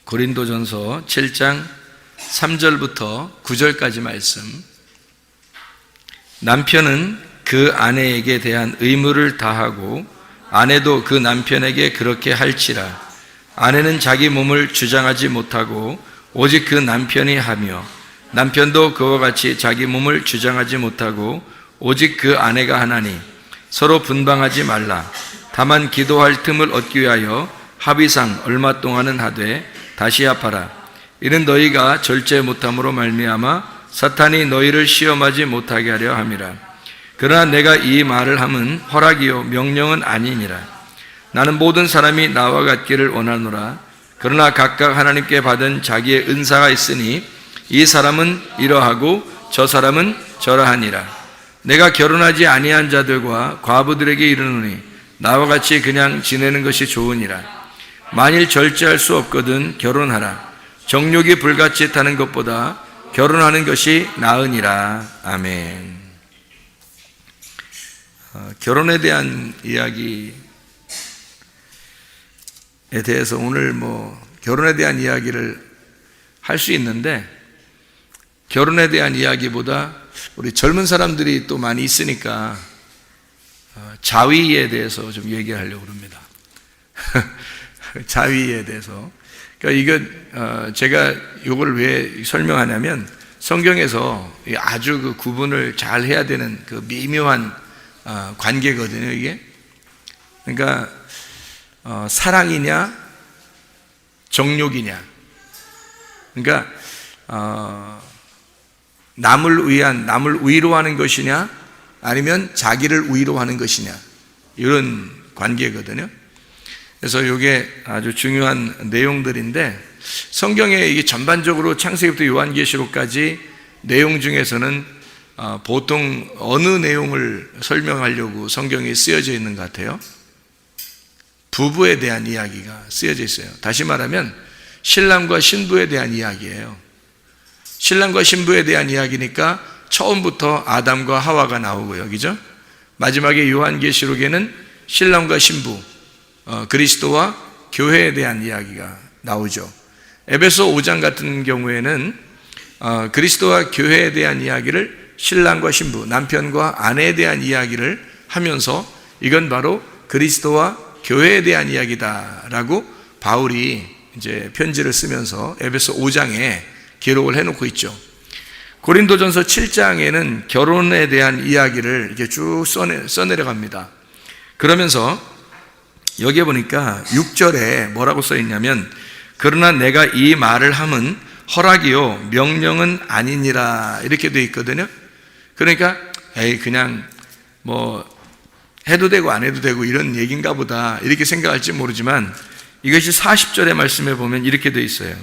고린도전서 7장 3절부터 9절까지 말씀. 남편은 그 아내에게 대한 의무를 다하고 아내도 그 남편에게 그렇게 할지라. 아내는 자기 몸을 주장하지 못하고 오직 그 남편이 하며, 남편도 그와 같이 자기 몸을 주장하지 못하고 오직 그 아내가 하나니, 서로 분방하지 말라. 다만 기도할 틈을 얻기 위하여 합의상 얼마 동안은 하되 다시 합하라. 이는 너희가 절제 못함으로 말미암아 사탄이 너희를 시험하지 못하게 하려 함이라. 그러나 내가 이 말을 함은 허락이요 명령은 아니니라. 나는 모든 사람이 나와 같기를 원하노라. 그러나 각각 하나님께 받은 자기의 은사가 있으니 이 사람은 이러하고 저 사람은 저러하니라. 내가 결혼하지 아니한 자들과 과부들에게 이르노니 나와 같이 그냥 지내는 것이 좋으니라. 만일 절제할 수 없거든 결혼하라. 정욕이 불같이 타는 것보다 결혼하는 것이 나으니라. 아멘. 결혼에 대한 이야기에 대해서 오늘 결혼에 대한 이야기를 할 수 있는데, 결혼에 대한 이야기보다 우리 젊은 사람들이 또 많이 있으니까 자위에 대해서 좀 얘기하려고 합니다. 자위에 대해서. 그러니까 이거 제가 이걸 왜 설명하냐면, 성경에서 아주 그 구분을 잘 해야 되는 그 미묘한 관계거든요, 이게. 그러니까 사랑이냐 정욕이냐. 그러니까 남을 위로하는 것이냐 아니면 자기를 위로하는 것이냐, 이런 관계거든요. 그래서 이게 아주 중요한 내용들인데, 성경에 이게 전반적으로 창세기부터 요한계시록까지 내용 중에서는 보통 어느 내용을 설명하려고 성경에 쓰여져 있는 것 같아요? 부부에 대한 이야기가 쓰여져 있어요. 다시 말하면 신랑과 신부에 대한 이야기예요. 신랑과 신부에 대한 이야기니까 처음부터 아담과 하와가 나오고요, 그죠? 마지막에 요한계시록에는 신랑과 신부, 그리스도와 교회에 대한 이야기가 나오죠. 에베소 5장 같은 경우에는 그리스도와 교회에 대한 이야기를 신랑과 신부, 남편과 아내에 대한 이야기를 하면서 이건 바로 그리스도와 교회에 대한 이야기다라고 바울이 이제 편지를 쓰면서 에베소 5장에 기록을 해놓고 있죠. 고린도전서 7장에는 결혼에 대한 이야기를 이렇게 쭉 써내려갑니다. 그러면서 여기에 보니까 6절에 뭐라고 써 있냐면, 그러나 내가 이 말을 함은 허락이요 명령은 아니니라, 이렇게 돼 있거든요. 그러니까 그냥 해도 되고 안 해도 되고 이런 얘기인가 보다 이렇게 생각할지 모르지만, 이것이 40절의 말씀에 보면 이렇게 돼 있어요.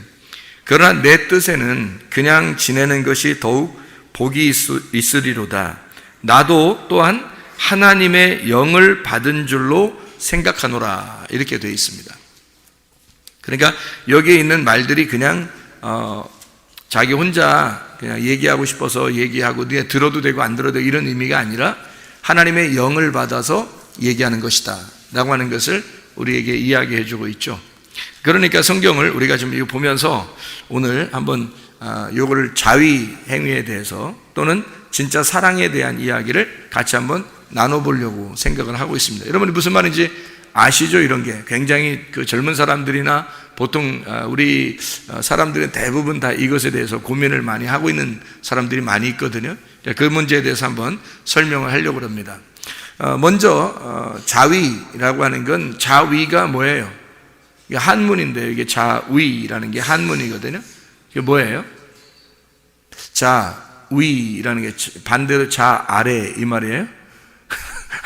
그러나 내 뜻에는 그냥 지내는 것이 더욱 복이 있으리로다. 나도 또한 하나님의 영을 받은 줄로 생각하노라, 이렇게 되어 있습니다. 그러니까 여기에 있는 말들이 그냥 자기 혼자 그냥 얘기하고 싶어서 얘기하고 네가 들어도 되고 안 들어도 되고 이런 의미가 아니라 하나님의 영을 받아서 얘기하는 것이다 라고 하는 것을 우리에게 이야기해 주고 있죠. 그러니까 성경을 우리가 좀 이거 보면서 오늘 한번 요거를 자위 행위에 대해서 또는 진짜 사랑에 대한 이야기를 같이 한번 나눠보려고 생각을 하고 있습니다. 여러분이 무슨 말인지 아시죠? 이런 게 굉장히 그 젊은 사람들이나 보통 우리 사람들은 대부분 다 이것에 대해서 고민을 많이 하고 있는 사람들이 많이 있거든요. 그 문제에 대해서 한번 설명을 하려고 합니다. 먼저 자위라고 하는 건, 자위가 뭐예요? 이게 한문인데, 이게 자위라는 게 한문이거든요. 이게 뭐예요? 자위라는 게 반대로 자 아래, 이 말이에요?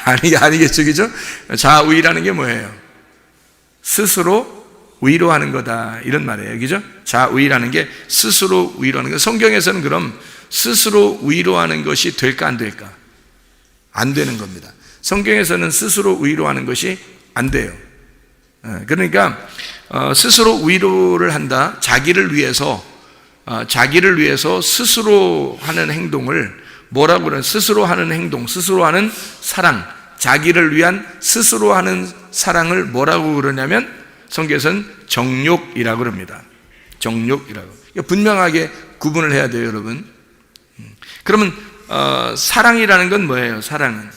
아니겠죠, 그죠? 자위라는 게 뭐예요? 스스로 위로하는 거다, 이런 말이에요, 그죠? 자위라는 게 스스로 위로하는 거. 성경에서는 그럼 스스로 위로하는 것이 될까 안 될까? 안 되는 겁니다. 성경에서는 스스로 위로하는 것이 안 돼요. 그러니까 스스로 위로를 한다, 자기를 위해서 스스로 하는 행동을 뭐라고 그래요? 스스로 하는 행동, 스스로 하는 사랑, 자기를 위한 스스로 하는 사랑을 뭐라고 그러냐면 성경에서는 정욕이라고 그럽니다. 정욕이라고. 그러니까 분명하게 구분을 해야 돼요, 여러분. 그러면 사랑이라는 건 뭐예요? 사랑은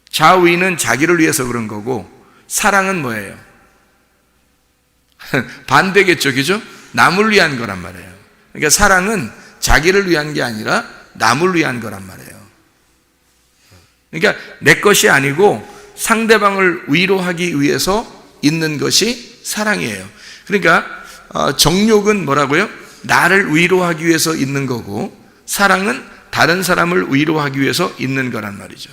자의는 자기를 위해서 그런 거고, 사랑은 뭐예요? 반대겠죠, 그죠? 남을 위한 거란 말이에요. 그러니까 사랑은 자기를 위한 게 아니라 남을 위한 거란 말이에요. 그러니까 내 것이 아니고 상대방을 위로하기 위해서 있는 것이 사랑이에요. 그러니까 정욕은 뭐라고요? 나를 위로하기 위해서 있는 거고, 사랑은 다른 사람을 위로하기 위해서 있는 거란 말이죠.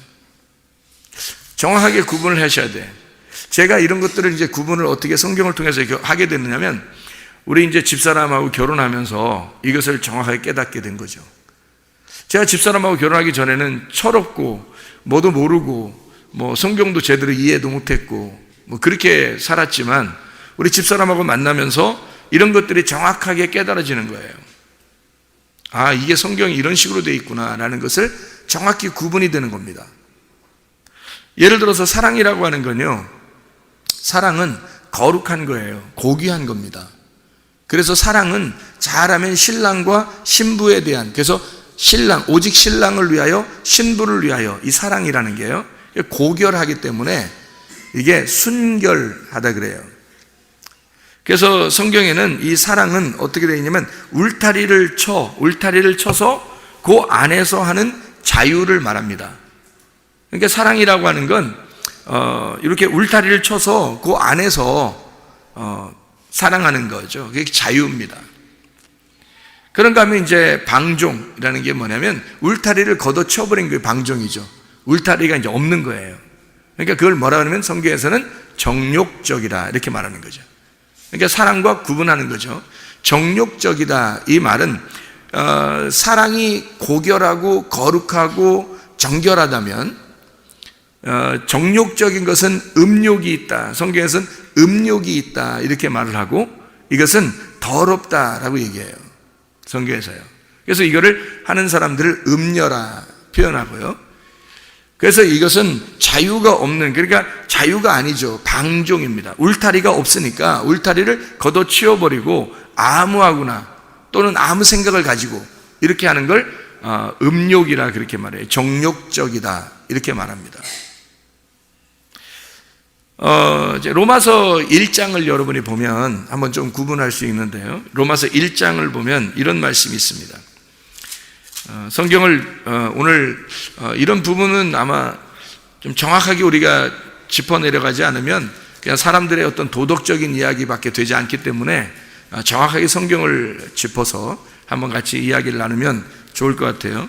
정확하게 구분을 하셔야 돼. 제가 이런 것들을 이제 구분을 어떻게 성경을 통해서 하게 됐느냐면, 우리 이제 집사람하고 결혼하면서 이것을 정확하게 깨닫게 된 거죠. 제가 집사람하고 결혼하기 전에는 철없고 뭐도 모르고 뭐 성경도 제대로 이해도 못했고 뭐 그렇게 살았지만, 우리 집사람하고 만나면서 이런 것들이 정확하게 깨달아지는 거예요. 아, 이게 성경이 이런 식으로 돼 있구나라는 것을 정확히 구분이 되는 겁니다. 예를 들어서 사랑이라고 하는 건요, 사랑은 거룩한 거예요. 고귀한 겁니다. 그래서 사랑은 잘하면 신랑과 신부에 대한, 그래서 신랑, 오직 신랑을 위하여 신부를 위하여, 이 사랑이라는 게요 고결하기 때문에 이게 순결하다 그래요. 그래서 성경에는 이 사랑은 어떻게 되어 있냐면 울타리를 쳐서 그 안에서 하는 자유를 말합니다. 그러니까 사랑이라고 하는 건 이렇게 울타리를 쳐서 그 안에서 사랑하는 거죠. 그게 자유입니다. 그런가 하면 이제 방종이라는 게 뭐냐면 울타리를 걷어쳐버린 게 방종이죠. 울타리가 이제 없는 거예요. 그러니까 그걸 뭐라 그러면 성경에서는 정욕적이다 이렇게 말하는 거죠. 그러니까 사랑과 구분하는 거죠. 정욕적이다, 이 말은 사랑이 고결하고 거룩하고 정결하다면, 정욕적인 것은 음욕이 있다, 성경에서는 음욕이 있다 이렇게 말을 하고, 이것은 더럽다라고 얘기해요, 성경에서요. 그래서 이거를 하는 사람들을 음녀라 표현하고요. 그래서 이것은 자유가 없는, 그러니까 자유가 아니죠, 방종입니다. 울타리가 없으니까 울타리를 걷어치워버리고 아무하거나 또는 아무 생각을 가지고 이렇게 하는 걸 음욕이라 그렇게 말해요. 정욕적이다 이렇게 말합니다. 이제 로마서 1장을 여러분이 보면 한번 좀 구분할 수 있는데요, 로마서 1장을 보면 이런 말씀이 있습니다. 성경을 오늘 이런 부분은 아마 좀 정확하게 우리가 짚어내려가지 않으면 그냥 사람들의 어떤 도덕적인 이야기밖에 되지 않기 때문에 정확하게 성경을 짚어서 한번 같이 이야기를 나누면 좋을 것 같아요.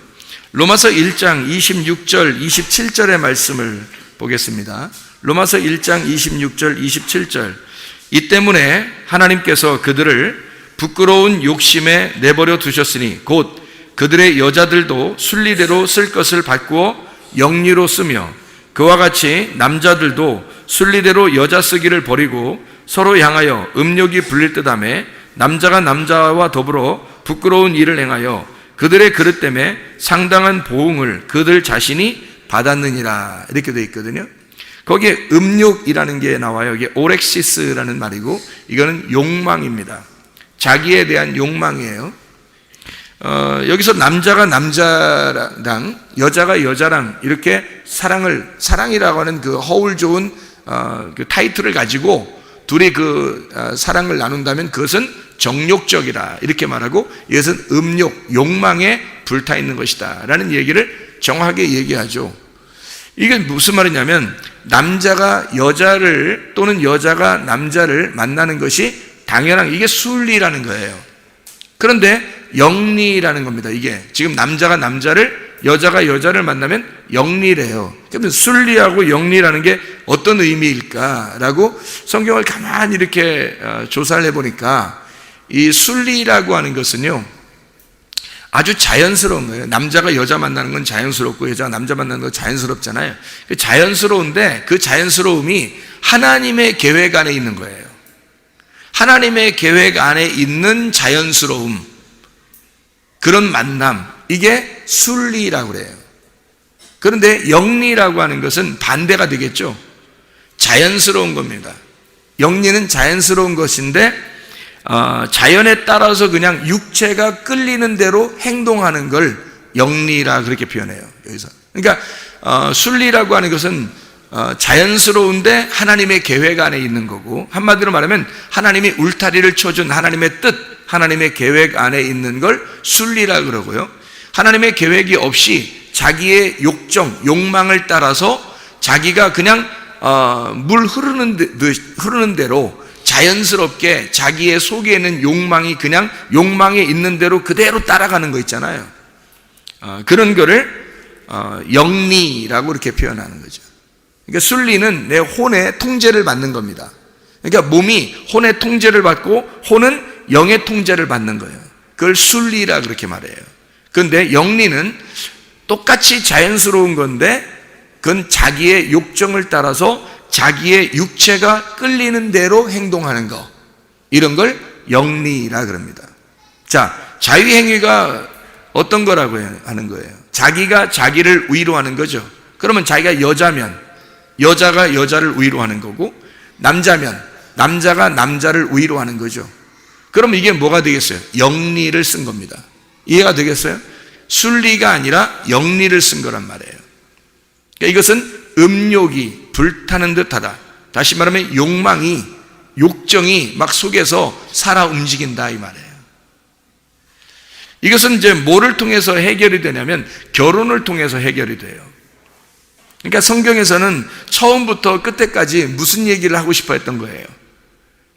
로마서 1장 26절 27절의 말씀을 보겠습니다. 로마서 1장 26절 27절. 이 때문에 하나님께서 그들을 부끄러운 욕심에 내버려 두셨으니 곧 그들의 여자들도 순리대로 쓸 것을 바꾸어 영리로 쓰며, 그와 같이 남자들도 순리대로 여자 쓰기를 버리고 서로 향하여 음욕이 불릴 듯하며, 남자가 남자와 더불어 부끄러운 일을 행하여 그들의 그릇 때문에 상당한 보응을 그들 자신이 받았느니라 이렇게 되어 있거든요. 거기에 음욕이라는 게 나와요. 이게 오렉시스라는 말이고, 이거는 욕망입니다. 자기에 대한 욕망이에요. 여기서 남자가 남자랑 여자가 여자랑 이렇게 사랑이라고 하는 그 허울 좋은 그 타이틀을 가지고 둘이 그 사랑을 나눈다면 그것은 정욕적이라 이렇게 말하고, 이것은 음욕, 욕망에 불타 있는 것이다 라는 얘기를 정확하게 얘기하죠. 이게 무슨 말이냐면, 남자가 여자를 또는 여자가 남자를 만나는 것이 당연한, 이게 순리라는 거예요. 그런데 영리라는 겁니다. 이게 지금 남자가 남자를, 여자가 여자를 만나면 영리래요. 그러면 순리하고 영리라는 게 어떤 의미일까라고 성경을 가만히 이렇게 조사를 해보니까, 이 순리라고 하는 것은요 아주 자연스러운 거예요. 남자가 여자 만나는 건 자연스럽고 여자가 남자 만나는 건 자연스럽잖아요. 자연스러운데 그 자연스러움이 하나님의 계획 안에 있는 거예요. 하나님의 계획 안에 있는 자연스러움, 그런 만남, 이게 순리라고 그래요. 그런데 영리라고 하는 것은 반대가 되겠죠. 자연스러운 겁니다. 영리는 자연스러운 것인데 자연에 따라서 그냥 육체가 끌리는 대로 행동하는 걸 영리라 그렇게 표현해요. 여기서. 그러니까 순리라고 하는 것은 자연스러운데 하나님의 계획 안에 있는 거고, 한마디로 말하면 하나님이 울타리를 쳐준 하나님의 뜻, 하나님의 계획 안에 있는 걸 순리라 그러고요. 하나님의 계획이 없이 자기의 욕망을 따라서 자기가 그냥 물 흐르는 대로 자연스럽게 자기의 속에 있는 욕망이 그냥 욕망에 있는 대로 그대로 따라가는 거 있잖아요. 그런 거를 영리라고 이렇게 표현하는 거죠. 그러니까 순리는 내 혼의 통제를 받는 겁니다. 그러니까 몸이 혼의 통제를 받고 혼은 영의 통제를 받는 거예요. 그걸 순리라 그렇게 말해요. 그런데 영리는 똑같이 자연스러운 건데 그건 자기의 욕정을 따라서 자기의 육체가 끌리는 대로 행동하는 거, 이런 걸 영리라 그럽니다. 자, 자유행위가 어떤 거라고 하는 거예요? 자기가 자기를 위로하는 거죠. 그러면 자기가 여자면 여자가 여자를 위로하는 거고, 남자면 남자가 남자를 위로하는 거죠. 그럼 이게 뭐가 되겠어요? 영리를 쓴 겁니다. 이해가 되겠어요? 순리가 아니라 영리를 쓴 거란 말이에요. 그러니까 이것은 음욕이 불타는 듯하다. 다시 말하면 욕정이 막 속에서 살아 움직인다 이 말이에요. 이것은 이제 뭐를 통해서 해결이 되냐면 결혼을 통해서 해결이 돼요. 그러니까 성경에서는 처음부터 끝에까지 무슨 얘기를 하고 싶어 했던 거예요?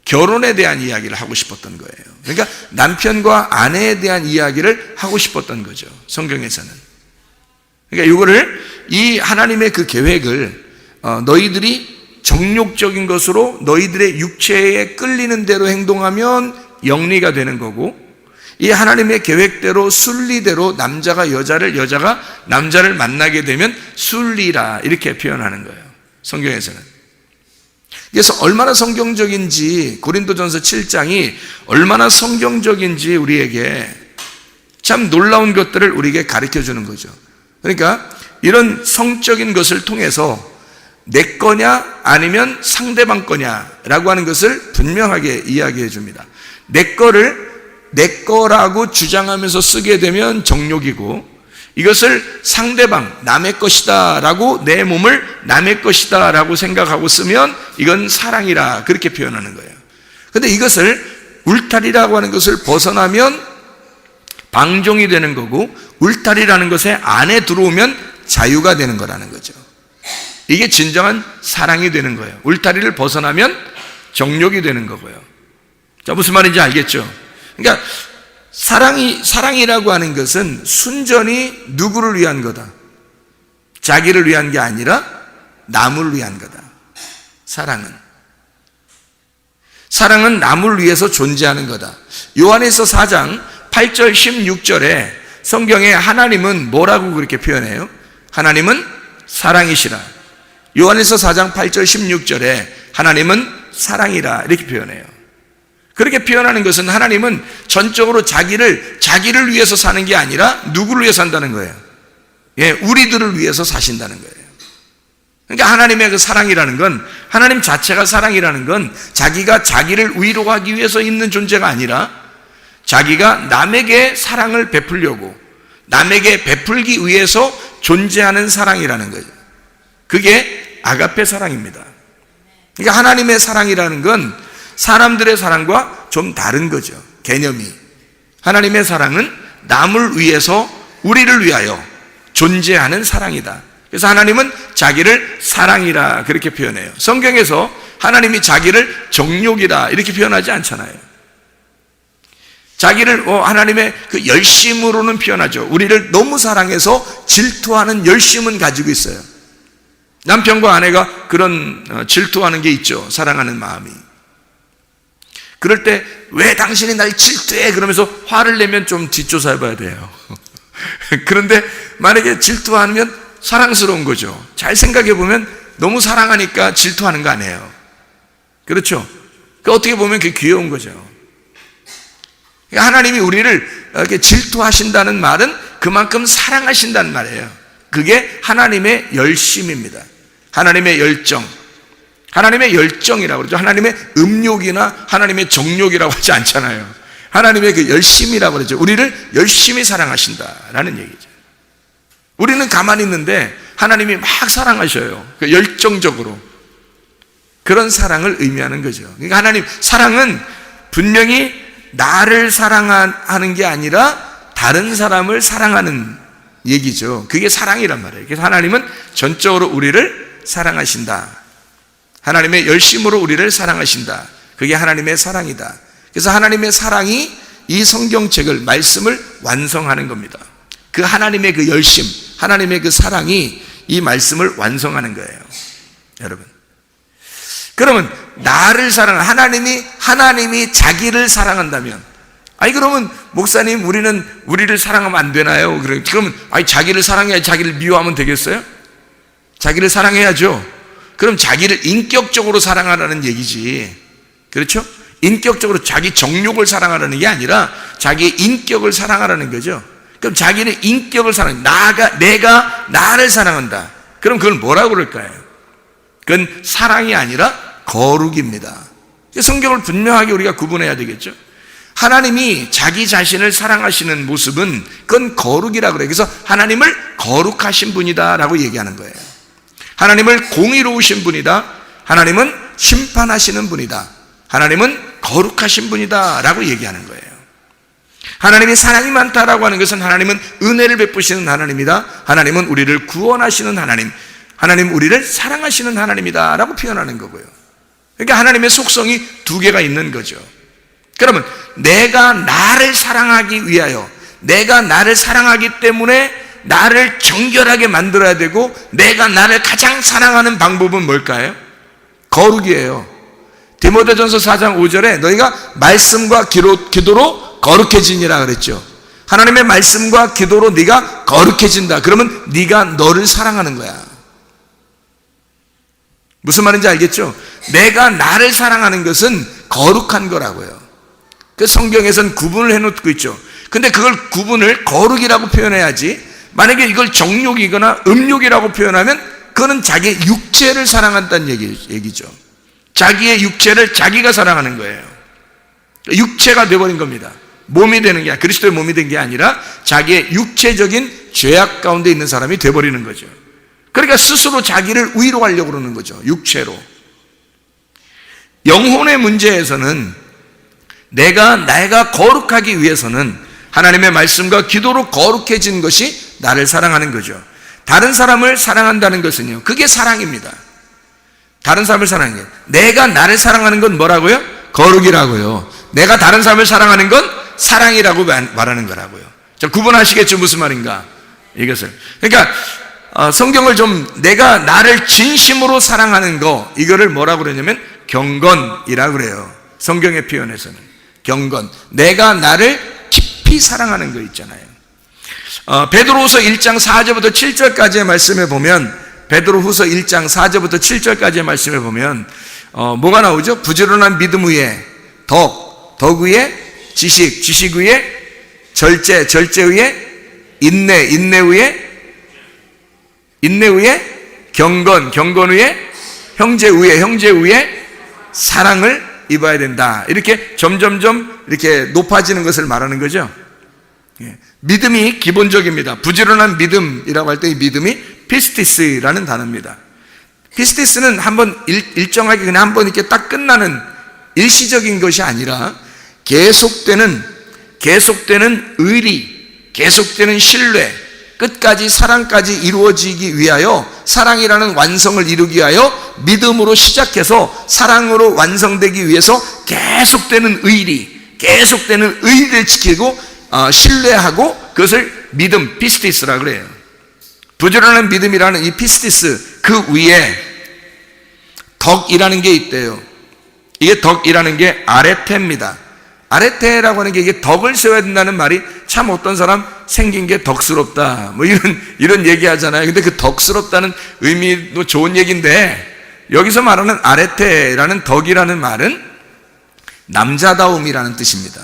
결혼에 대한 이야기를 하고 싶었던 거예요. 그러니까 남편과 아내에 대한 이야기를 하고 싶었던 거죠, 성경에서는. 그러니까 이거를, 이 하나님의 그 계획을 너희들이 정욕적인 것으로 너희들의 육체에 끌리는 대로 행동하면 영리가 되는 거고, 이 하나님의 계획대로 순리대로 남자가 여자를, 여자가 남자를 만나게 되면 순리라 이렇게 표현하는 거예요, 성경에서는. 그래서 얼마나 성경적인지, 고린도전서 7장이 얼마나 성경적인지 우리에게 참 놀라운 것들을 우리에게 가르쳐 주는 거죠. 그러니까 이런 성적인 것을 통해서 내 거냐 아니면 상대방 거냐라고 하는 것을 분명하게 이야기해 줍니다. 내 거를 내 거라고 주장하면서 쓰게 되면 정욕이고, 이것을 상대방, 남의 것이다 라고, 내 몸을 남의 것이다 라고 생각하고 쓰면 이건 사랑이라 그렇게 표현하는 거예요. 그런데 이것을 울타리라고 하는 것을 벗어나면 방종이 되는 거고, 울타리라는 것에 안에 들어오면 자유가 되는 거라는 거죠. 이게 진정한 사랑이 되는 거예요. 울타리를 벗어나면 정욕이 되는 거고요. 자, 무슨 말인지 알겠죠? 그러니까 사랑이라고 하는 것은 순전히 누구를 위한 거다? 자기를 위한 게 아니라 남을 위한 거다. 사랑은 남을 위해서 존재하는 거다. 요한에서 4장 8절 16절에 성경에 하나님은 뭐라고 그렇게 표현해요? 하나님은 사랑이시라. 요한에서 4장 8절 16절에 하나님은 사랑이라 이렇게 표현해요. 그렇게 표현하는 것은 하나님은 전적으로 자기를 위해서 사는 게 아니라 누구를 위해서 산다는 거예요? 예, 우리들을 위해서 사신다는 거예요. 그러니까 하나님의 그 사랑이라는 건, 하나님 자체가 사랑이라는 건 자기가 자기를 위로하기 위해서 있는 존재가 아니라 자기가 남에게 사랑을 베풀려고, 남에게 베풀기 위해서 존재하는 사랑이라는 거예요. 그게 아가페 사랑입니다. 그러니까 하나님의 사랑이라는 건 사람들의 사랑과 좀 다른 거죠, 개념이. 하나님의 사랑은 남을 위해서, 우리를 위하여 존재하는 사랑이다. 그래서 하나님은 자기를 사랑이라 그렇게 표현해요. 성경에서 하나님이 자기를 정욕이라 이렇게 표현하지 않잖아요. 자기를 하나님의 그 열심으로는 표현하죠. 우리를 너무 사랑해서 질투하는 열심은 가지고 있어요. 남편과 아내가 그런 질투하는 게 있죠, 사랑하는 마음이. 그럴 때 왜 당신이 날 질투해? 그러면서 화를 내면 좀 뒷조사해 봐야 돼요. 그런데 만약에 질투하면 사랑스러운 거죠. 잘 생각해 보면 너무 사랑하니까 질투하는 거 아니에요. 그렇죠? 어떻게 보면 그게 귀여운 거죠. 하나님이 우리를 이렇게 질투하신다는 말은 그만큼 사랑하신다는 말이에요. 그게 하나님의 열심입니다. 하나님의 열정, 하나님의 열정이라고 그러죠. 하나님의 음욕이나 하나님의 정욕이라고 하지 않잖아요. 하나님의 그 열심이라고 그러죠. 우리를 열심히 사랑하신다라는 얘기죠. 우리는 가만히 있는데 하나님이 막 사랑하셔요. 그 열정적으로. 그런 사랑을 의미하는 거죠. 그러니까 하나님 사랑은 분명히 나를 사랑하는 게 아니라 다른 사람을 사랑하는 얘기죠. 그게 사랑이란 말이에요. 그래서 하나님은 전적으로 우리를 사랑하신다. 하나님의 열심으로 우리를 사랑하신다. 그게 하나님의 사랑이다. 그래서 하나님의 사랑이 이 성경책을, 말씀을 완성하는 겁니다. 그 하나님의 그 열심, 하나님의 그 사랑이 이 말씀을 완성하는 거예요. 여러분, 그러면 나를 하나님이 자기를 사랑한다면, 그러면 목사님 우리를 사랑하면 안 되나요? 그러면 자기를 사랑해야 자기를 미워하면 되겠어요? 자기를 사랑해야죠. 그럼 자기를 인격적으로 사랑하라는 얘기지. 그렇죠? 인격적으로 자기 정욕을 사랑하라는 게 아니라 자기의 인격을 사랑하라는 거죠. 그럼 자기는 인격을 내가 나를 사랑한다. 그럼 그걸 뭐라고 그럴까요? 그건 사랑이 아니라 거룩입니다. 성경을 분명하게 우리가 구분해야 되겠죠. 하나님이 자기 자신을 사랑하시는 모습은 그건 거룩이라고 그래요. 그래서 하나님을 거룩하신 분이다 라고 얘기하는 거예요. 하나님을 공의로우신 분이다. 하나님은 심판하시는 분이다. 하나님은 거룩하신 분이다 라고 얘기하는 거예요. 하나님이 사랑이 많다라고 하는 것은 하나님은 은혜를 베푸시는 하나님이다. 하나님은 우리를 구원하시는 하나님, 하나님 우리를 사랑하시는 하나님이다 라고 표현하는 거고요. 그러니까 하나님의 속성이 두 개가 있는 거죠. 그러면 내가 나를 사랑하기 위하여, 내가 나를 사랑하기 때문에 나를 정결하게 만들어야 되고, 내가 나를 가장 사랑하는 방법은 뭘까요? 거룩이에요. 디모데전서 4장 5절에 너희가 말씀과 기도로 거룩해지니라 그랬죠. 하나님의 말씀과 기도로 네가 거룩해진다. 그러면 네가 너를 사랑하는 거야. 무슨 말인지 알겠죠? 내가 나를 사랑하는 것은 거룩한 거라고요. 그 성경에서는 구분을 해놓고 있죠. 근데 그걸 구분을 거룩이라고 표현해야지, 만약에 이걸 정욕이거나 음욕이라고 표현하면 그거는 자기의 육체를 사랑한다는 얘기죠. 자기의 육체를 자기가 사랑하는 거예요. 육체가 되어버린 겁니다. 몸이 되는 게, 그리스도의 몸이 된 게 아니라 자기의 육체적인 죄악 가운데 있는 사람이 되어버리는 거죠. 그러니까 스스로 자기를 위로하려고 그러는 거죠. 육체로. 영혼의 문제에서는 내가 거룩하기 위해서는 하나님의 말씀과 기도로 거룩해진 것이 나를 사랑하는 거죠. 다른 사람을 사랑한다는 것은요, 그게 사랑입니다. 다른 사람을 사랑하는 게, 내가 나를 사랑하는 건 뭐라고요? 거룩이라고요. 내가 다른 사람을 사랑하는 건 사랑이라고 말하는 거라고요. 자, 구분하시겠죠? 무슨 말인가? 이것을. 그러니까 성경을 좀, 내가 나를 진심으로 사랑하는 거, 이거를 뭐라고 그러냐면 경건이라고 그래요. 성경의 표현에서는 경건. 내가 나를 깊이 사랑하는 거 있잖아요. 베드로후서 1장 4절부터 7절까지의 말씀에 보면, 베드로후서 1장 4절부터 7절까지의 말씀에 보면 뭐가 나오죠? 부지런한 믿음 위에 덕 위에 지식, 지식 위에 절제, 절제 위에 인내, 인내 위에 경건, 경건 위에 형제 위에 사랑을 입어야 된다. 이렇게 점점점 이렇게 높아지는 것을 말하는 거죠. 믿음이 기본적입니다. 부지런한 믿음이라고 할 때 이 믿음이 피스티스라는 단어입니다. 피스티스는 한번 일정하게 그냥 한번 이렇게 딱 끝나는 일시적인 것이 아니라 계속되는 의리, 계속되는 신뢰, 끝까지 사랑까지 이루어지기 위하여, 사랑이라는 완성을 이루기 위하여 믿음으로 시작해서 사랑으로 완성되기 위해서 계속되는 계속되는 의리를 지키고 신뢰하고, 그것을 믿음, 피스티스라고 그래요. 부지런한 믿음이라는 이 피스티스, 그 위에 덕이라는 게 있대요. 이게 덕이라는 게 아레테입니다. 아레테라고 하는 게, 이게 덕을 세워야 된다는 말이 참 어떤 사람 생긴 게 덕스럽다, 뭐 이런 얘기 하잖아요. 근데 그 덕스럽다는 의미도 좋은 얘기인데, 여기서 말하는 아레테라는 덕이라는 말은 남자다움이라는 뜻입니다.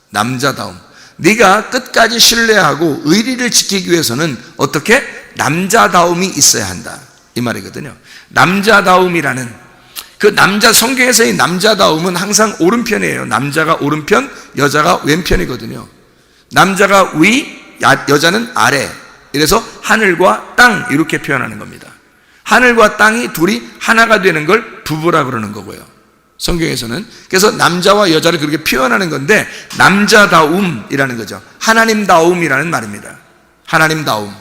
남자다움. 네가 끝까지 신뢰하고 의리를 지키기 위해서는 어떻게? 남자다움이 있어야 한다, 이 말이거든요. 남자다움이라는, 그 남자, 성경에서의 남자다움은 항상 오른편이에요. 남자가 오른편, 여자가 왼편이거든요. 남자가 위, 여자는 아래. 이래서 하늘과 땅 이렇게 표현하는 겁니다. 하늘과 땅이 둘이 하나가 되는 걸 부부라 그러는 거고요, 성경에서는. 그래서 남자와 여자를 그렇게 표현하는 건데, 남자다움이라는 거죠. 하나님다움이라는 말입니다. 하나님다움.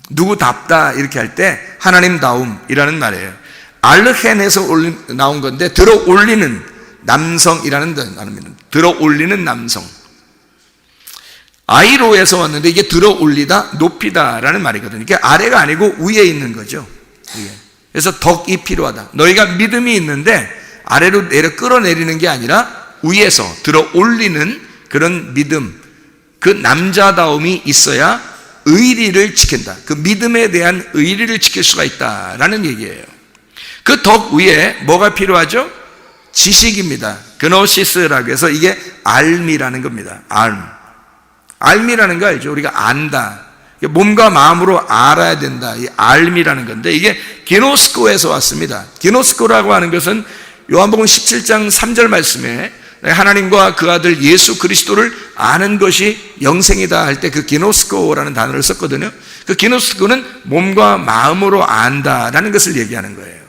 누구답다 이렇게 할 때 하나님다움이라는 말이에요. 알르헨에서 나온 건데, 들어 올리는 남성이라는 말입니다. 들어 올리는 남성. 아이로에서 왔는데 이게 들어 올리다, 높이다라는 말이거든요. 이게 아래가 아니고 위에 있는 거죠. 위에. 그래서 덕이 필요하다. 너희가 믿음이 있는데 아래로 내려 끌어내리는 게 아니라 위에서 들어 올리는 그런 믿음, 그 남자다움이 있어야 의리를 지킨다. 그 믿음에 대한 의리를 지킬 수가 있다라는 얘기예요. 그 덕 위에 뭐가 필요하죠? 지식입니다. 그노시스라고 해서 이게 알미라는 겁니다. 알미라는 거 알죠? 우리가 안다. 몸과 마음으로 알아야 된다. 이 알미라는 건데, 이게 기노스코에서 왔습니다. 기노스코라고 하는 것은 요한복음 17장 3절 말씀에 하나님과 그 아들 예수 그리스도를 아는 것이 영생이다 할 때 그 기노스코라는 단어를 썼거든요. 그 기노스코는 몸과 마음으로 안다라는 것을 얘기하는 거예요.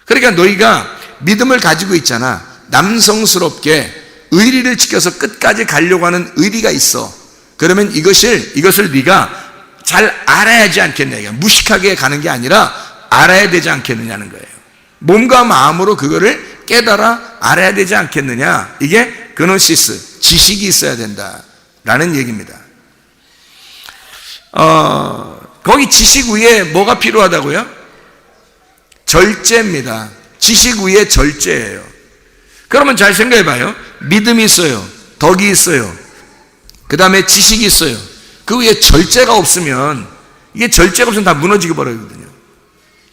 그러니까 너희가 믿음을 가지고 있잖아. 남성스럽게 의리를 지켜서 끝까지 가려고 하는 의리가 있어. 그러면 이것을 네가 잘 알아야지 않겠냐. 무식하게 가는 게 아니라 알아야 되지 않겠느냐는 거예요. 몸과 마음으로 그거를 깨달아 알아야 되지 않겠느냐. 이게 그노시스, 지식이 있어야 된다라는 얘기입니다. 거기 지식 위에 뭐가 필요하다고요? 절제입니다. 지식 위에 절제예요. 그러면 잘 생각해 봐요. 믿음이 있어요. 덕이 있어요. 그 다음에 지식이 있어요. 그 위에 절제가 없으면, 이게 절제가 없으면 다 무너지게 버리거든요.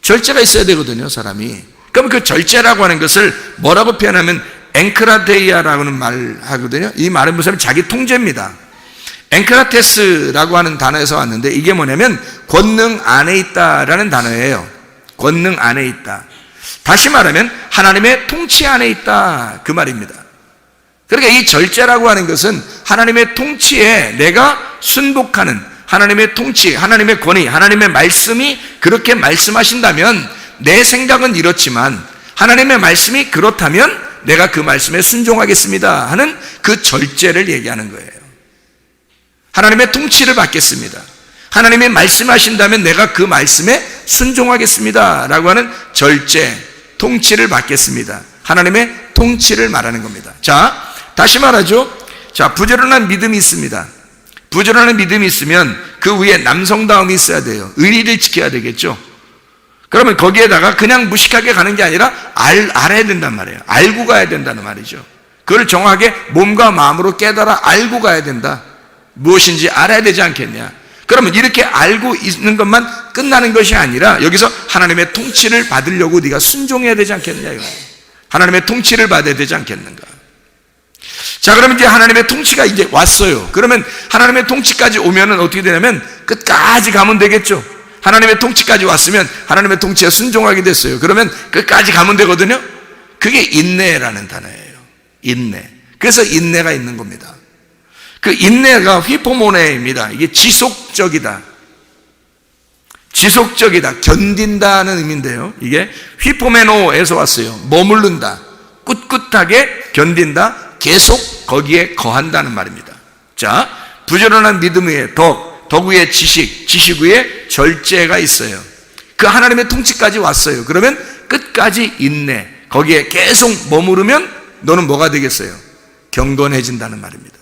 절제가 있어야 되거든요, 사람이. 그럼 그 절제라고 하는 것을 뭐라고 표현하면 앵크라테이아라고는 말을 하거든요. 이 말은 무슨 자기 통제입니다. 앵크라테스라고 하는 단어에서 왔는데, 이게 뭐냐면 권능 안에 있다라는 단어예요. 권능 안에 있다. 다시 말하면 하나님의 통치 안에 있다, 그 말입니다. 그러니까 이 절제라고 하는 것은 하나님의 통치에 내가 순복하는, 하나님의 통치, 하나님의 권위, 하나님의 말씀이 그렇게 말씀하신다면 내 생각은 이렇지만 하나님의 말씀이 그렇다면 내가 그 말씀에 순종하겠습니다 하는 그 절제를 얘기하는 거예요. 하나님의 통치를 받겠습니다. 하나님이 말씀하신다면 내가 그 말씀에 순종하겠습니다 라고 하는 절제, 통치를 받겠습니다. 하나님의 통치를 말하는 겁니다. 자, 다시 말하죠. 자, 부지런한 믿음이 있습니다. 부지런한 믿음이 있으면 그 위에 남성다움이 있어야 돼요. 의리를 지켜야 되겠죠. 그러면 거기에다가 그냥 무식하게 가는 게 아니라 알아야 된단 말이에요. 알고 가야 된다는 말이죠. 그걸 정확하게 몸과 마음으로 깨달아 알고 가야 된다. 무엇인지 알아야 되지 않겠냐. 그러면 이렇게 알고 있는 것만 끝나는 것이 아니라 여기서 하나님의 통치를 받으려고 네가 순종해야 되지 않겠느냐 이거예요. 하나님의 통치를 받아야 되지 않겠는가. 자, 그러면 이제 하나님의 통치가 이제 왔어요. 그러면 하나님의 통치까지 오면은 어떻게 되냐면 끝까지 가면 되겠죠. 하나님의 통치까지 왔으면 하나님의 통치에 순종하게 됐어요. 그러면 끝까지 가면 되거든요. 그게 인내라는 단어예요. 인내. 그래서 인내가 있는 겁니다. 그 인내가 휘포모네입니다. 이게 지속적이다. 지속적이다. 견딘다는 의미인데요. 이게 휘포메노에서 왔어요. 머무른다. 꿋꿋하게 견딘다. 계속 거기에 거한다는 말입니다. 자, 부지런한 믿음 위에 덕 위에 지식 위에 절제가 있어요. 그 하나님의 통치까지 왔어요. 그러면 끝까지 인내. 거기에 계속 머무르면 너는 뭐가 되겠어요? 경건해진다는 말입니다.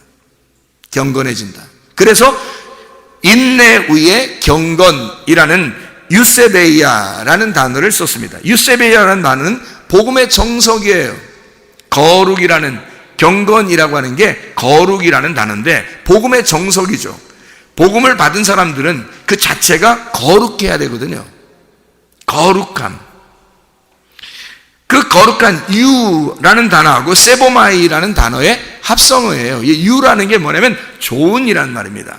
경건해진다. 그래서 인내 위에 경건이라는 유세베이아라는 단어를 썼습니다. 유세베이아라는 단어는 복음의 정석이에요. 거룩이라는, 경건이라고 하는 게 거룩이라는 단어인데 복음의 정석이죠. 복음을 받은 사람들은 그 자체가 거룩해야 되거든요. 거룩함. 그 거룩한 유라는 단어하고 세보마이라는 단어의 합성어예요. 이 유라는 게 뭐냐면 좋은이라는 말입니다.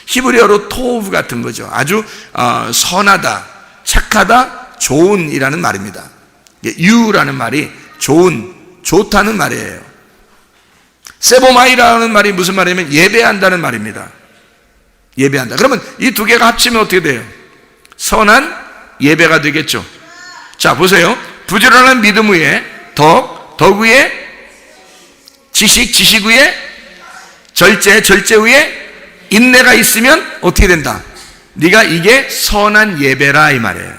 히브리어로 토브 같은 거죠. 아주 선하다, 착하다, 좋은이라는 말입니다. 유라는 말이 좋은, 좋다는 말이에요. 세보마이라는 말이 무슨 말이냐면 예배한다는 말입니다. 예배한다. 그러면 이 두 개가 합치면 어떻게 돼요? 선한 예배가 되겠죠. 자, 보세요. 부지런한 믿음 위에 덕, 덕 위에 지식, 지식 위에 절제, 절제 위에 인내가 있으면 어떻게 된다? 네가 이게 선한 예배라 이 말이에요.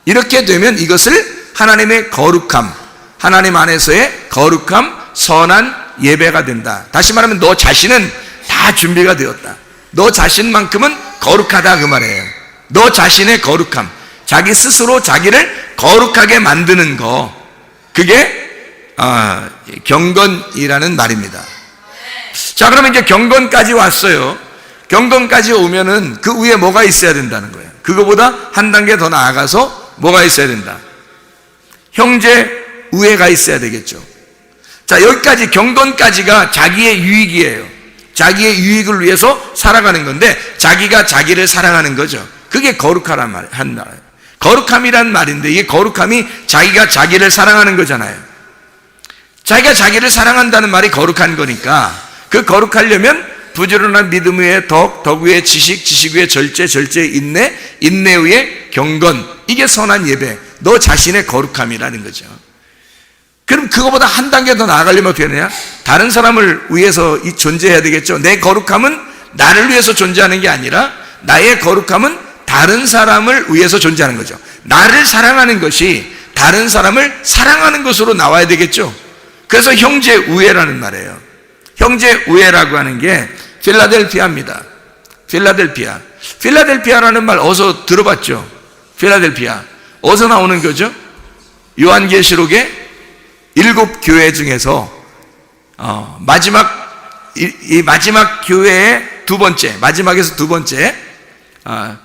이렇게 되면 이것을 하나님의 거룩함, 하나님 안에서의 거룩함, 선한 예배가 된다. 다시 말하면 너 자신은 다 준비가 되었다. 너 자신만큼은 거룩하다 그 말이에요. 너 자신의 거룩함, 자기 스스로 자기를 거룩하게 만드는 거, 그게 경건이라는 말입니다. 자, 그러면 이제 경건까지 왔어요. 경건까지 오면은 그 위에 뭐가 있어야 된다는 거예요. 그거보다 한 단계 더 나아가서 뭐가 있어야 된다? 형제 우애가 있어야 되겠죠. 자, 여기까지 경건까지가 자기의 유익이에요. 자기의 유익을 위해서 살아가는 건데 자기가 자기를 사랑하는 거죠. 그게 거룩하란 말, 한 말이에요. 거룩함이란 말인데 이게 거룩함이 자기가 자기를 사랑하는 거잖아요. 자기가 자기를 사랑한다는 말이 거룩한 거니까 그 거룩하려면 부지런한 믿음 위에 덕, 덕 위에 지식, 지식 위에 절제, 절제 인내, 인내 위에 경건, 이게 선한 예배, 너 자신의 거룩함이라는 거죠. 그럼 그거보다 한 단계 더 나아가려면 어떻게 되냐? 다른 사람을 위해서 존재해야 되겠죠. 내 거룩함은 나를 위해서 존재하는 게 아니라 나의 거룩함은 다른 사람을 위해서 존재하는 거죠. 나를 사랑하는 것이 다른 사람을 사랑하는 것으로 나와야 되겠죠. 그래서 형제 우애라는 말이에요. 형제 우애라고 하는 게 필라델피아입니다. 필라델피아. 필라델피아라는 말 어디서 들어봤죠? 필라델피아. 어디서 나오는 거죠? 요한계시록의 7교회 중에서 마지막 교회의 두 번째, 마지막에서 두 번째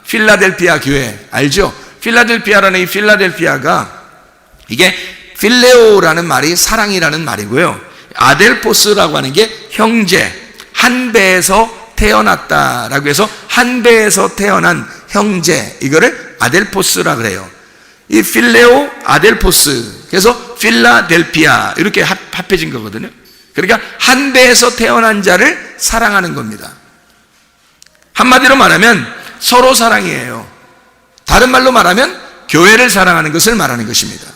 필라델피아 교회 알죠? 필라델피아라는 이 필라델피아가 이게 필레오라는 말이 사랑이라는 말이고요. 아델포스라고 하는 게 형제, 한 배에서 태어났다라고 해서 한 배에서 태어난 형제, 이거를 아델포스라 그래요. 이 필레오, 아델포스, 그래서 필라델피아 이렇게 합해진 거거든요. 그러니까 한 배에서 태어난 자를 사랑하는 겁니다. 한마디로 말하면 서로 사랑이에요. 다른 말로 말하면 교회를 사랑하는 것을 말하는 것입니다.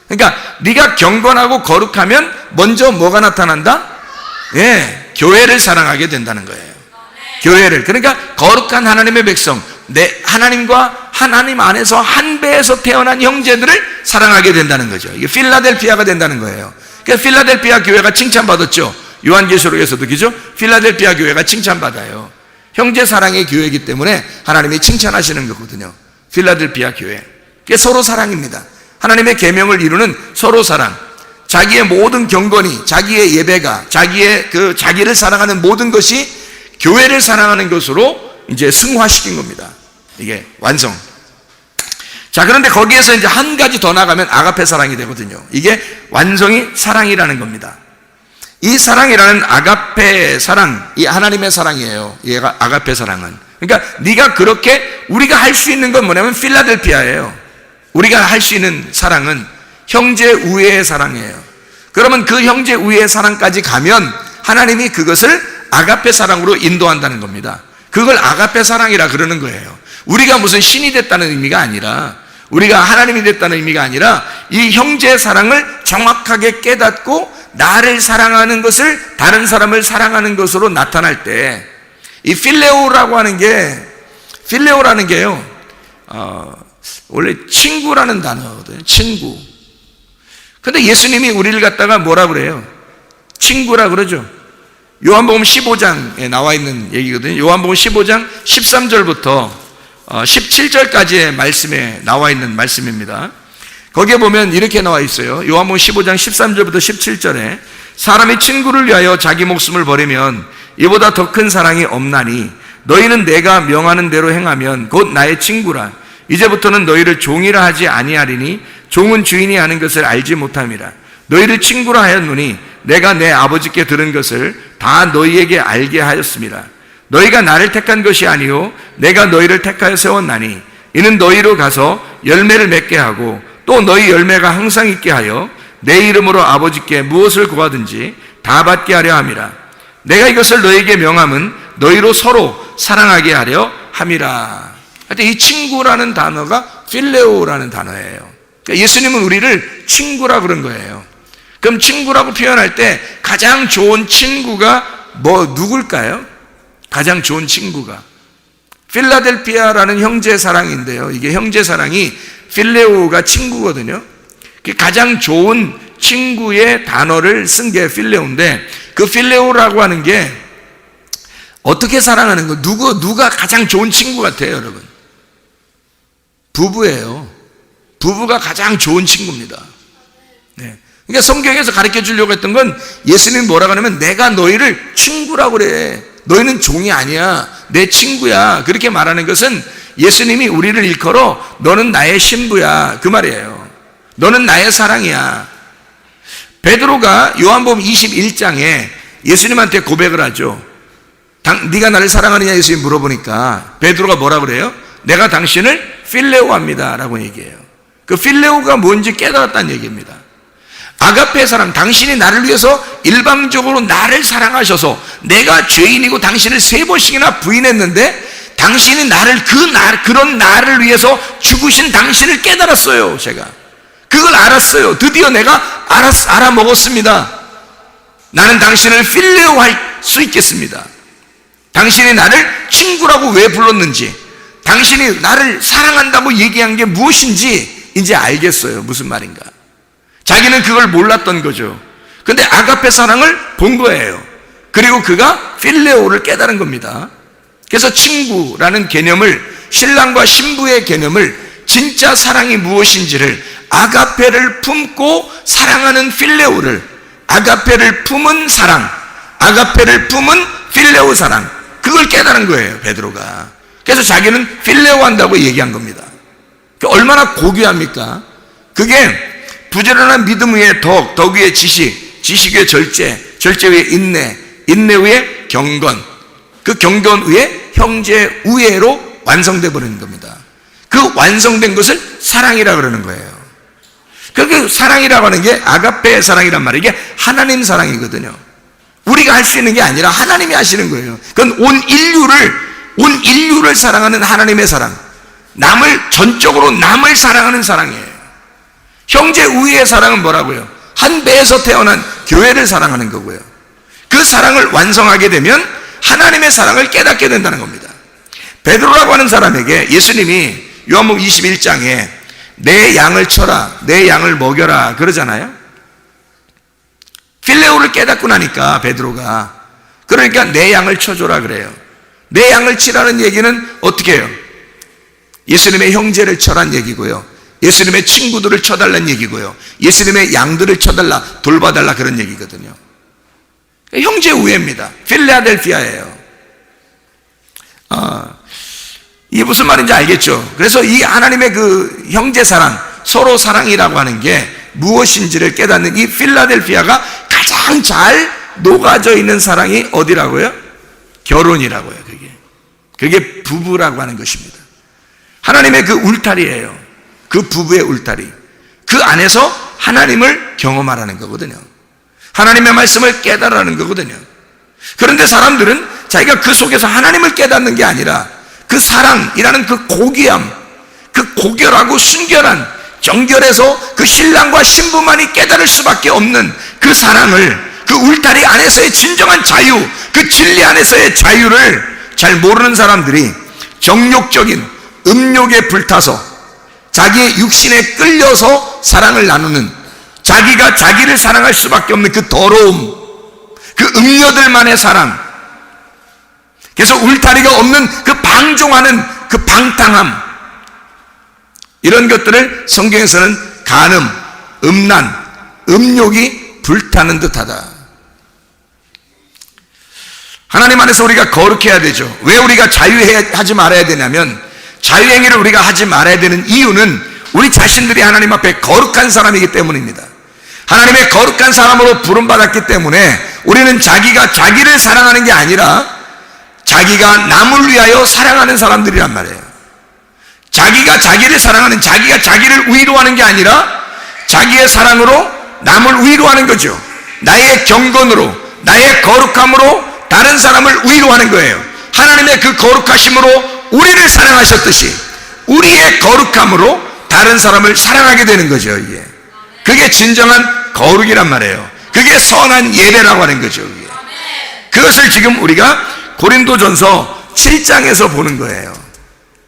그러니까 네가 경건하고 거룩하면 먼저 뭐가 나타난다? 교회를 사랑하게 된다는 거예요. 교회를. 그러니까 거룩한 하나님의 백성, 내 하나님과 하나님 안에서 한 배에서 태어난 형제들을 사랑하게 된다는 거죠. 이게 필라델피아가 된다는 거예요. 그러니까 필라델피아 교회가 칭찬받았죠. 요한계시록에서도 그죠? 필라델피아 교회가 칭찬받아요. 형제 사랑의 교회이기 때문에 하나님이 칭찬하시는 거거든요. 필라델피아 교회. 그게 서로 사랑입니다. 하나님의 계명을 이루는 서로 사랑. 자기의 모든 경건이, 자기의 예배가, 자기를 사랑하는 모든 것이 교회를 사랑하는 것으로 이제 승화시킨 겁니다. 이게 완성. 자, 그런데 거기에서 이제 한 가지 더 나가면 아가페 사랑이 되거든요. 이게 완성이 사랑이라는 겁니다. 이 사랑이라는 아가페 사랑, 이 하나님의 사랑이에요. 얘가 아가페 사랑은. 그러니까 네가 그렇게 우리가 할 수 있는 건 뭐냐면 필라델피아예요. 우리가 할 수 있는 사랑은 형제 우애의 사랑이에요. 그러면 그 형제 우애의 사랑까지 가면 하나님이 그것을 아가페 사랑으로 인도한다는 겁니다. 그걸 아가페 사랑이라 그러는 거예요. 우리가 무슨 신이 됐다는 의미가 아니라, 우리가 하나님이 됐다는 의미가 아니라 이 형제 사랑을 정확하게 깨닫고 나를 사랑하는 것을 다른 사람을 사랑하는 것으로 나타날 때, 이 필레오라고 하는 게, 필레오라는 게요, 원래 친구라는 단어거든요. 친구. 근데 예수님이 우리를 갖다가 뭐라 그래요? 친구라 그러죠. 요한복음 15장에 나와 있는 얘기거든요. 요한복음 15장 13절부터 17절까지의 말씀에 나와 있는 말씀입니다. 거기에 보면 이렇게 나와 있어요. 요한복음 15장 13절부터 17절에 사람이 친구를 위하여 자기 목숨을 버리면 이보다 더 큰 사랑이 없나니 너희는 내가 명하는 대로 행하면 곧 나의 친구라. 이제부터는 너희를 종이라 하지 아니하리니 종은 주인이 하는 것을 알지 못함이라. 너희를 친구라 하였노니 내가 내 아버지께 들은 것을 다 너희에게 알게 하였습니다. 너희가 나를 택한 것이 아니요 내가 너희를 택하여 세웠나니 이는 너희로 가서 열매를 맺게 하고 또 너희 열매가 항상 있게 하여 내 이름으로 아버지께 무엇을 구하든지 다 받게 하려 함이라. 내가 이것을 너희에게 명함은 너희로 서로 사랑하게 하려 함이라. 하여튼 이 친구라는 단어가 필레오라는 단어예요. 그러니까 예수님은 우리를 친구라 그런 거예요. 그럼 친구라고 표현할 때 가장 좋은 친구가 누굴까요? 가장 좋은 친구가 필라델피아라는 형제 사랑인데요. 이게 형제 사랑이 필레오가 친구거든요. 가장 좋은 친구의 단어를 쓴 게 필레오인데, 그 필레오라고 하는 게 어떻게 사랑하는 거? 누가 가장 좋은 친구 같아요, 여러분? 부부예요. 부부가 가장 좋은 친구입니다. 네. 그러니까 성경에서 가르쳐 주려고 했던 건, 예수님이 뭐라고 하냐면 내가 너희를 친구라고 그래. 너희는 종이 아니야. 내 친구야. 그렇게 말하는 것은 예수님이 우리를 일컬어 너는 나의 신부야, 그 말이에요. 너는 나의 사랑이야. 베드로가 요한복음 21장에 예수님한테 고백을 하죠. 네가 나를 사랑하느냐 예수님 물어보니까 베드로가 뭐라고 그래요? 내가 당신을 필레오합니다 라고 얘기해요. 그 필레오가 뭔지 깨달았다는 얘기입니다. 아가페 사랑, 당신이 나를 위해서 일방적으로 나를 사랑하셔서 내가 죄인이고 당신을 3번씩이나 부인했는데 당신이 그런 나를 위해서 죽으신 당신을 깨달았어요. 제가 그걸 알았어요. 드디어 내가 알아먹었습니다. 나는 당신을 필레오할 수 있겠습니다. 당신이 나를 친구라고 왜 불렀는지, 당신이 나를 사랑한다고 얘기한 게 무엇인지 이제 알겠어요. 무슨 말인가. 자기는 그걸 몰랐던 거죠. 근데 아가페 사랑을 본 거예요. 그리고 그가 필레오를 깨달은 겁니다. 그래서 친구라는 개념을, 신랑과 신부의 개념을, 진짜 사랑이 무엇인지를, 아가페를 품고 사랑하는 필레오를, 아가페를 품은 사랑, 아가페를 품은 필레오 사랑, 그걸 깨달은 거예요, 베드로가. 그래서 자기는 필레오 한다고 얘기한 겁니다. 얼마나 고귀합니까? 그게 부지런한 믿음 위에 덕 위에 지식, 지식 위에 절제 위에 인내 위에 경건, 그 경건 위에 형제 우애로 완성돼 버리는 겁니다. 그 완성된 것을 사랑이라 그러는 거예요. 그 사랑이라고 하는 게 아가페 사랑이란 말이에요. 이게 하나님 사랑이거든요. 우리가 할 수 있는 게 아니라 하나님이 하시는 거예요. 그건 온 인류를 사랑하는 하나님의 사랑, 전적으로 남을 사랑하는 사랑이에요. 형제 우애의 사랑은 뭐라고요? 한 배에서 태어난 교회를 사랑하는 거고요. 그 사랑을 완성하게 되면 하나님의 사랑을 깨닫게 된다는 겁니다. 베드로라고 하는 사람에게 예수님이 요한복음 21장에 내 양을 쳐라, 내 양을 먹여라 그러잖아요. 필레오를 깨닫고 나니까 베드로가, 그러니까 내 양을 쳐줘라 그래요. 내 양을 치라는 얘기는 어떻게 해요? 예수님의 형제를 쳐란 얘기고요, 예수님의 친구들을 쳐달라는 얘기고요, 예수님의 양들을 쳐달라, 돌봐달라 그런 얘기거든요. 형제 우애입니다. 필라델피아예요. 이게 무슨 말인지 알겠죠? 그래서 이 하나님의 그 형제 사랑, 서로 사랑이라고 하는 게 무엇인지를 깨닫는 이 필라델피아가 가장 잘 녹아져 있는 사랑이 어디라고요? 결혼이라고요. 그게 부부라고 하는 것입니다. 하나님의 그 울타리예요. 그 부부의 울타리. 그 안에서 하나님을 경험하라는 거거든요. 하나님의 말씀을 깨달으라는 거거든요. 그런데 사람들은 자기가 그 속에서 하나님을 깨닫는 게 아니라 그 사랑이라는 그 고귀함, 그 고결하고 순결한 정결해서 그 신랑과 신부만이 깨달을 수밖에 없는 그 사랑을, 그 울타리 안에서의 진정한 자유, 그 진리 안에서의 자유를 잘 모르는 사람들이 정욕적인 음욕에 불타서 자기의 육신에 끌려서 사랑을 나누는, 자기가 자기를 사랑할 수밖에 없는 그 더러움, 그 음녀들만의 사랑, 그래서 울타리가 없는 그 방종하는 그 방탕함, 이런 것들을 성경에서는 간음, 음란, 음욕이 불타는 듯하다. 하나님 안에서 우리가 거룩해야 되죠. 왜 우리가 자유하지 말아야 되냐면, 자유행위를 우리가 하지 말아야 되는 이유는 우리 자신들이 하나님 앞에 거룩한 사람이기 때문입니다. 하나님의 거룩한 사람으로 부름받았기 때문에 우리는 자기가 자기를 사랑하는 게 아니라 자기가 남을 위하여 사랑하는 사람들이란 말이에요. 자기가 자기를 사랑하는, 자기가 자기를 위로하는 게 아니라 자기의 사랑으로 남을 위로하는 거죠. 나의 경건으로, 나의 거룩함으로 다른 사람을 위로하는 거예요. 하나님의 그 거룩하심으로 우리를 사랑하셨듯이 우리의 거룩함으로 다른 사람을 사랑하게 되는 거죠. 이게. 그게 진정한 거룩이란 말이에요. 그게 선한 예배라고 하는 거죠. 이게. 그것을 지금 우리가 고린도전서 7장에서 보는 거예요.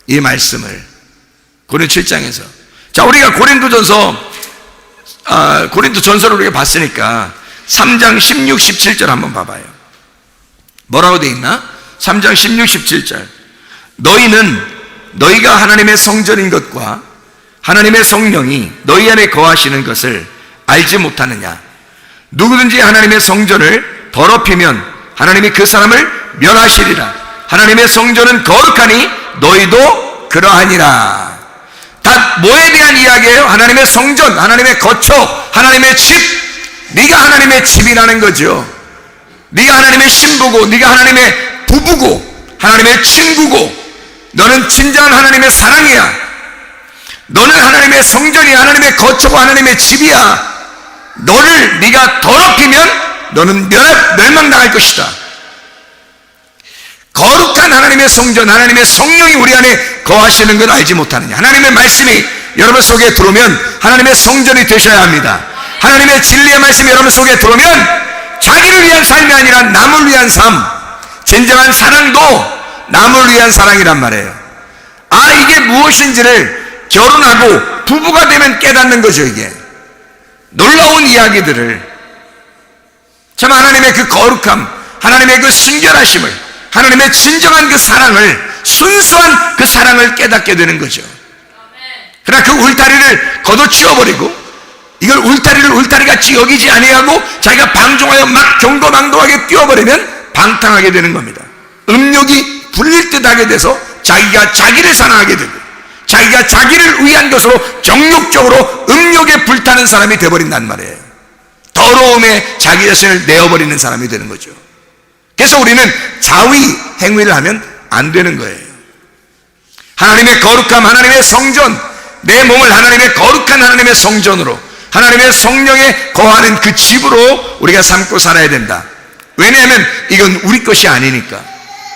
이 말씀을 고린도 7장에서. 자, 우리가 고린도전서를 우리가 봤으니까 3장 16, 17절 한번 봐봐요. 뭐라고 돼 있나? 3장 16, 17절. 너희는 너희가 하나님의 성전인 것과 하나님의 성령이 너희 안에 거하시는 것을 알지 못하느냐? 누구든지 하나님의 성전을 더럽히면 하나님이 그 사람을 멸하시리라. 하나님의 성전은 거룩하니 너희도 그러하니라. 다 뭐에 대한 이야기예요? 하나님의 성전, 하나님의 거처, 하나님의 집. 네가 하나님의 집이라는 거죠. 네가 하나님의 신부고, 네가 하나님의 부부고, 하나님의 친구고, 너는 진정한 하나님의 사랑이야. 너는 하나님의 성전이야. 하나님의 거처고 하나님의 집이야. 너를 네가 더럽히면 너는 멸망당할 것이다. 거룩한 하나님의 성전, 하나님의 성령이 우리 안에 거하시는 걸 알지 못하느냐? 하나님의 말씀이 여러분 속에 들어오면 하나님의 성전이 되셔야 합니다. 하나님의 진리의 말씀이 여러분 속에 들어오면 자기를 위한 삶이 아니라 남을 위한 삶, 진정한 사랑도 남을 위한 사랑이란 말이에요. 아, 이게 무엇인지를 결혼하고 부부가 되면 깨닫는 거죠. 이게 놀라운 이야기들을 참 하나님의 그 거룩함, 하나님의 그 순결하심을, 하나님의 진정한 그 사랑을, 순수한 그 사랑을 깨닫게 되는 거죠. 그러나 그 울타리를 걷어치워버리고 이걸 울타리같이 여기지 아니하고 자기가 방종하여 막 경거망동하게 뛰어버리면 방탕하게 되는 겁니다. 음욕이 불릴 듯 하게 돼서 자기가 자기를 사랑하게 되고 자기가 자기를 위한 것으로 정욕적으로 음욕에 불타는 사람이 되어버린단 말이에요. 더러움에 자기 자신을 내어버리는 사람이 되는 거죠. 그래서 우리는 자위 행위를 하면 안 되는 거예요. 하나님의 거룩함, 하나님의 성전, 내 몸을 하나님의 거룩한 하나님의 성전으로, 하나님의 성령에 거하는 그 집으로 우리가 삼고 살아야 된다. 왜냐하면 이건 우리 것이 아니니까.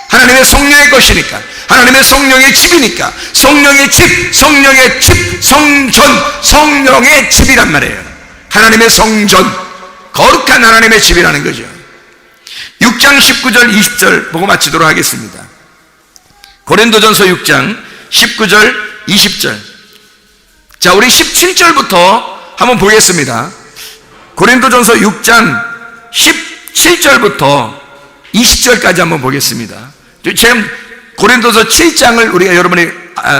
하나님의 성령의 것이니까. 하나님의 성령의 집이니까. 성령의 집, 성령의 집, 성전, 성령의 집이란 말이에요. 하나님의 성전, 거룩한 하나님의 집이라는 거죠. 6장 19절 20절 보고 마치도록 하겠습니다. 고린도전서 6장 19절 20절. 자, 우리 17절부터 한번 보겠습니다. 고린도전서 6장 17절부터 20절까지 한번 보겠습니다. 지금 고린도서 7장을 우리가 여러분이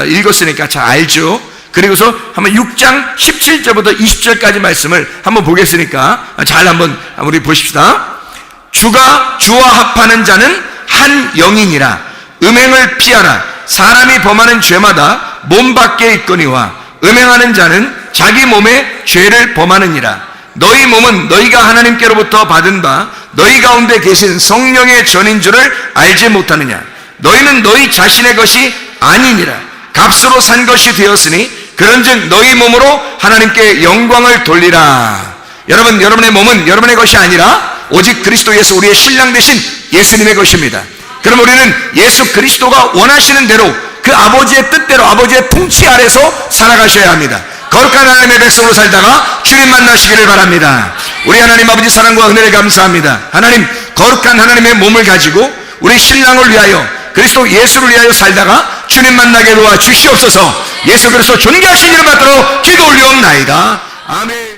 읽었으니까 잘 알죠. 그리고서 한번 6장 17절부터 20절까지 말씀을 한번 보겠으니까 잘 한번 우리 보십시다. 주가 주와 합하는 자는 한 영이니라. 음행을 피하라. 사람이 범하는 죄마다 몸 밖에 있거니와 음행하는 자는 자기 몸에 죄를 범하느니라. 너희 몸은 너희가 하나님께로부터 받은 바 너희 가운데 계신 성령의 전인 줄을 알지 못하느냐. 너희는 너희 자신의 것이 아니니라. 값으로 산 것이 되었으니 그런즉 너희 몸으로 하나님께 영광을 돌리라. 여러분, 여러분의 몸은 여러분의 것이 아니라 오직 그리스도 예수 우리의 신랑 되신 예수님의 것입니다. 그럼 우리는 예수 그리스도가 원하시는 대로 그 아버지의 뜻대로 아버지의 통치 아래서 살아가셔야 합니다. 거룩한 하나님의 백성으로 살다가 주님 만나시기를 바랍니다. 우리 하나님 아버지 사랑과 은혜를 감사합니다. 하나님, 거룩한 하나님의 몸을 가지고 우리 신랑을 위하여 그리스도 예수를 위하여 살다가 주님 만나게 도와 주시옵소서. 예수 그리스도 존귀하신 이름 받들어 기도 올리옵나이다. 아멘.